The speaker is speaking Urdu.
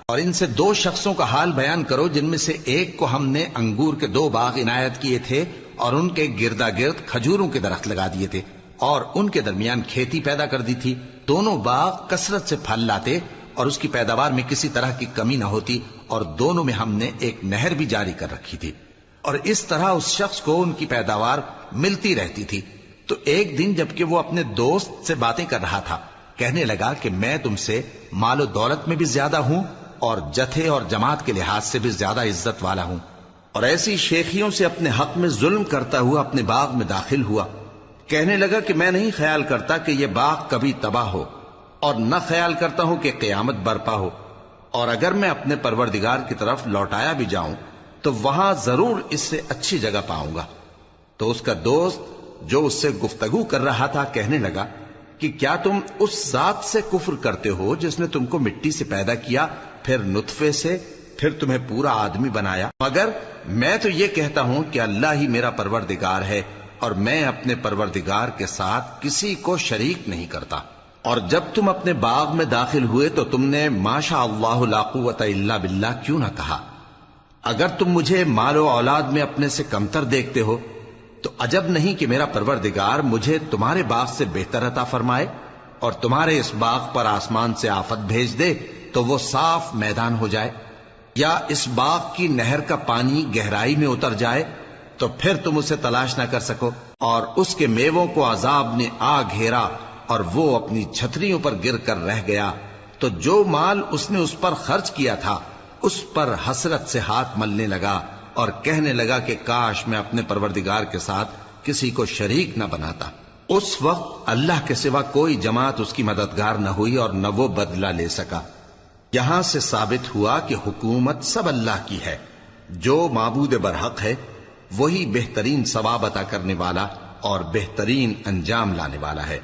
اور ان سے 2 شخصوں کا حال بیان کرو جن میں سے ایک کو ہم نے انگور کے 2 باغ عنایت کیے تھے اور ان کے گردا گرد کھجوروں کے درخت لگا دیے تھے اور ان کے درمیان کھیتی پیدا کر دی تھی. دونوں باغ کثرت سے پھل لاتے اور اس کی پیداوار میں کسی طرح کی کمی نہ ہوتی، اور دونوں میں ہم نے ایک نہر بھی جاری کر رکھی تھی، اور اس طرح اس شخص کو ان کی پیداوار ملتی رہتی تھی. تو ایک دن جبکہ وہ اپنے دوست سے باتیں کر رہا تھا، کہنے لگا کہ میں تم سے مال و دولت میں بھی زیادہ ہوں اور جتھے اور جماعت کے لحاظ سے بھی زیادہ عزت والا ہوں، اور ایسی شیخیوں سے اپنے حق میں ظلم کرتا ہوا اپنے باغ میں داخل ہوا. کہنے لگا کہ میں نہیں خیال کرتا کہ یہ باغ کبھی تباہ ہو، اور نہ خیال کرتا ہوں کہ قیامت برپا ہو، اور اگر میں اپنے پروردگار کی طرف لوٹایا بھی جاؤں تو وہاں ضرور اس سے اچھی جگہ پاؤں گا. تو اس کا دوست جو اس سے گفتگو کر رہا تھا کہنے لگا کہ کیا تم اس ذات سے کفر کرتے ہو جس نے تم کو مٹی سے پیدا کیا، پھر نطفے سے، پھر تمہیں پورا آدمی بنایا؟ مگر میں تو یہ کہتا ہوں کہ اللہ ہی میرا پروردگار ہے، اور میں اپنے پروردگار کے ساتھ کسی کو شریک نہیں کرتا. اور جب تم اپنے باغ میں داخل ہوئے تو تم نے ما شاء اللہ لا قوت الا باللہ کیوں نہ کہا؟ اگر تم مجھے مال و اولاد میں اپنے سے کمتر دیکھتے ہو تو عجب نہیں کہ میرا پروردگار مجھے تمہارے باغ سے بہتر عطا فرمائے اور تمہارے اس باغ پر آسمان سے آفت بھیج دے تو وہ صاف میدان ہو جائے، یا اس باغ کی نہر کا پانی گہرائی میں اتر جائے تو پھر تم اسے تلاش نہ کر سکو، اور اس کے میووں کو عذاب نے آ گھیرا اور وہ اپنی چھتریوں پر گر کر رہ گیا، تو جو مال اس نے اس پر خرچ کیا تھا اس پر حسرت سے ہاتھ ملنے لگا اور کہنے لگا کہ کاش میں اپنے پروردگار کے ساتھ کسی کو شریک نہ بناتا. اس وقت اللہ کے سوا کوئی جماعت اس کی مددگار نہ ہوئی اور نہ وہ بدلہ لے سکا. یہاں سے ثابت ہوا کہ حکومت سب اللہ کی ہے، جو معبود برحق ہے وہی بہترین ثواب عطا کرنے والا اور بہترین انجام لانے والا ہے.